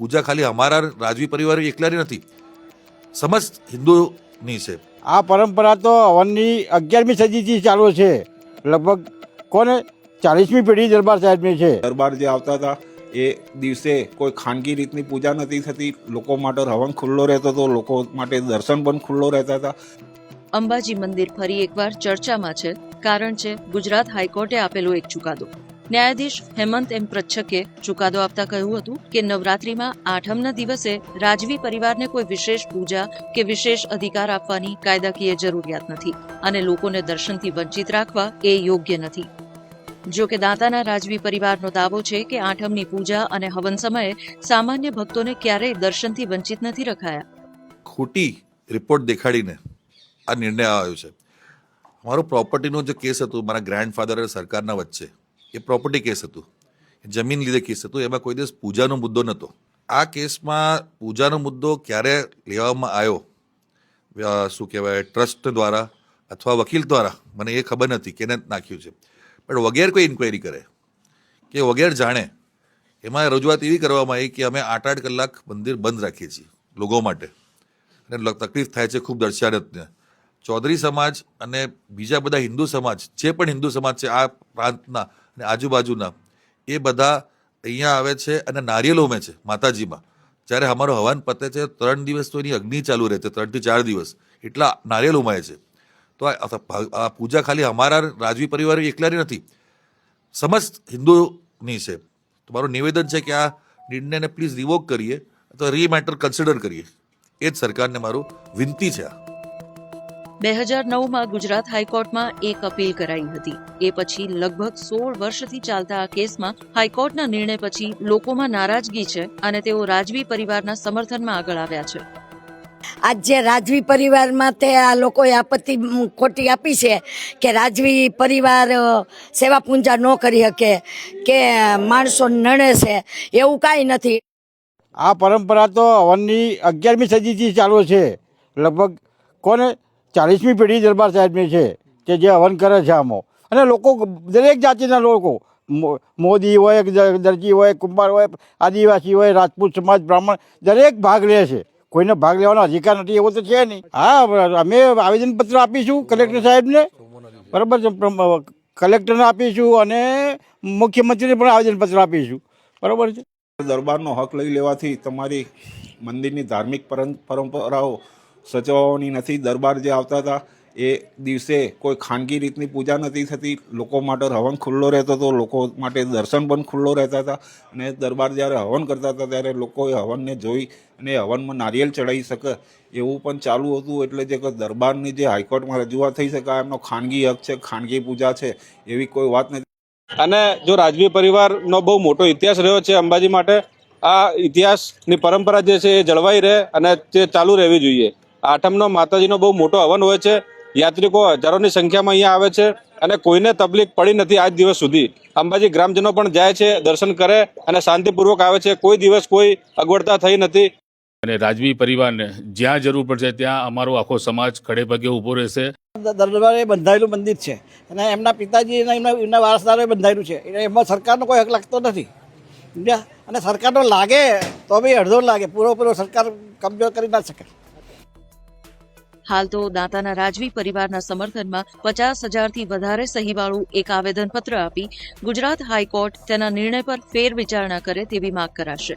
પૂજા ખાલી અમારા રાજવી પરિવાર એકલાની નથી, સમસ્ત હિન્દુની છે. આ પરંપરા તો હવનની 11મી સદીથી ચાલુ છે. લગભગ કોને 40મી પેઢી દરબાર સાહેબની છે. દરબાર જે આવતા હતા એ દિવસે કોઈ ખાનગી રીતની પૂજા નથી થતી. લોકો માટે હવન ખુલ્લો રહેતો હતો, લોકો માટે દર્શન પણ ખુલ્લો રહેતા હતા. અંબાજી મંદિર ફરી એકવાર ચર્ચામાં છે. કારણ છે ગુજરાત હાઈકોર્ટે આપેલો એક ચુકાદો. ન્યાયાધીશ હેમંત એમ પ્રચ્છકે ચુકાદો આપતા કહ્યું હતું કે નવરાત્રીમાં આઠમના દિવસે રાજવી પરિવારને કોઈ વિશેષ પૂજા કે વિશેષ અધિકાર આપવાની કાયદાકીય જરૂરિયાત નથી અને લોકોને દર્શનથી વંચિત રાખવા એ યોગ્ય નથી. જો કે દાંતાના રાજવી પરિવારનો દાવો છે કે આઠમની પૂજા અને હવન સમયે સામાન્ય ભક્તોને ક્યારેય દર્શનથી વંચિત નથી રખાયા. ખોટી રિપોર્ટ દેખાડીને આ નિર્ણય આવ્યો છે. અમારો પ્રોપર્ટીનો જે કેસ હતું મારા ગ્રાન્ડફાધર અને સરકારના વચ્ચે, એ પ્રોપર્ટી કેસ હતું, જમીન લીધે કેસ હતું. એમાં કોઈ દિવસ પૂજાનો મુદ્દો નહોતો. આ કેસમાં પૂજાનો મુદ્દો ક્યારે લેવામાં આવ્યો, શું કહેવાય, ટ્રસ્ટ દ્વારા અથવા વકીલ દ્વારા, મને એ ખબર નથી કેને નાખ્યું છે. પણ વગેરે કોઈ ઇન્ક્વાયરી કરે કે વગેરે જાણે, એમાં રજૂઆત એવી કરવામાં આવી કે અમે 8-8 કલાક મંદિર બંધ રાખીએ છીએ લોકો માટે અને તકલીફ થાય છે ખૂબ દર્શનાર્થીને. ચૌધરી સમાજ અને બીજા બધા હિન્દુ સમાજ, જે પણ હિન્દુ સમાજ છે આ પ્રાંતના અને આજુબાજુના, એ બધા અહીંયા આવે છે અને નારિયેલ હોમે છે માતાજીમાં. જ્યારે અમારો હવન પતે છે 3 દિવસ તો એની અગ્નિ ચાલુ રહે છે, 3 થી 4 દિવસ એટલા નારિયેલ હોમાય છે. તો આ પૂજા ખાલી અમારા રાજવી પરિવાર એકલાની નથી, સમસ્ત હિન્દુની છે. તો મારું નિવેદન છે કે આ નિર્ણયને પ્લીઝ રિવોક કરીએ અથવા રીમેટર કન્સિડર કરીએ, એ જ સરકારને મારું વિનંતી છે. 2009માં ગુજરાત હાઈકોર્ટમાં એક અપીલ કરાઈ હતી. એ પછી લગભગ 16 વર્ષથી ચાલતા આ કેસમાં હાઈકોર્ટના નિર્ણય પછી લોકોમાં નારાજગી છે અને તેઓ રાજવી પરિવારના સમર્થનમાં આગળ આવ્યા છે. આજ જે રાજવી પરિવારમાં તે આ લોકોએ આપત્તિ ખોટી આપી છે કે રાજવી પરિવાર સેવા પૂજા ન કરી શકે કે માણસો નડે છે, એવું કાંઈ નથી. આ પરંપરા તો હવનની 11મી સદીથી ચાલુ છે. લગભગ કોને 40મી પેઢી દરબાર સાહેબની છે કે જે હવન કરે છે આમાં. અને લોકો દરેક જાતિના લોકો, મોદી હોય, દરજી હોય, કુંભાર હોય, આદિવાસી હોય, રાજપૂત સમાજ, બ્રાહ્મણ, દરેક ભાગ લે છે. કોઈને ભાગ લેવાનો અધિકાર નથી એવો તો છે નહીં. હા, અમે આવેદનપત્ર આપીશું કલેક્ટર સાહેબને, બરાબર છે, કલેક્ટરને આપીશું અને મુખ્યમંત્રીને પણ આવેદનપત્ર આપીશું, બરાબર છે. દરબારનો હક લઈ લેવાથી તમારી મંદિરની ધાર્મિક પરંપરાઓ સચવવાની નથી. દરબાર જે આવતા હતા એ દિવસે કોઈ ખાનગી રીતની પૂજા નથી થતી. લોકો માટે હવન ખુલ્લો રહેતો હતો, લોકો માટે દર્શન પણ ખુલ્લો રહેતા હતા. અને દરબાર જ્યારે હવન કરતા હતા ત્યારે લોકોએ હવનને જોઈ અને હવનમાં નારિયેલ ચડાવી શકે એવું પણ ચાલુ હતું. એટલે જે દરબારની જે હાઈકોર્ટમાં રજૂઆત થઈ શકે એમનો ખાનગી હક છે, ખાનગી પૂજા છે, એવી કોઈ વાત નથી. અને જો રાજવી પરિવારનો બહુ મોટો ઇતિહાસ રહ્યો છે અંબાજી માટે, આ ઇતિહાસની પરંપરા જે છે એ જળવાઈ રહે અને તે ચાલુ રહેવી જોઈએ. આઠમનો માતાજીનો બહુ મોટો હવન હોય છે. યાત્રિકો હજારોની સંખ્યામાં અહીંયા આવે છે અને કોઈને તકલીફ પડી નથી આજ દિવસ સુધી. અંબાજી ગ્રામજનો પણ જાય છે, દર્શન કરે અને શાંતિપૂર્વક આવે છે. કોઈ દિવસ કોઈ અગવડતા થઈ નથી. અને રાજવી પરિવારને જ્યાં જરૂર પડશે ત્યાં અમારો આખો સમાજ ખડે પગે ઊભો રહેશે. દરબારે બંધાયેલું મંદિર છે અને એમના પિતાજી અને એમના વારસદારોએ બંધાયેલું છે, એટલે એમાં સરકારનો કોઈ હક લાગતો નથી. સમજ્યા? અને સરકારનો લાગે તો બી અડધો લાગે, પૂરો સરકાર કબજો કરી ના શકે. હાલ તો દાંતાના રાજવી પરિવારના સમર્થનમાં 50,000થી વધારે સહીવાળું એક આવેદનપત્ર આપી ગુજરાત હાઈકોર્ટ તેના નિર્ણય પર ફેરવિચારણા કરે તેવી માંગ કરાશે.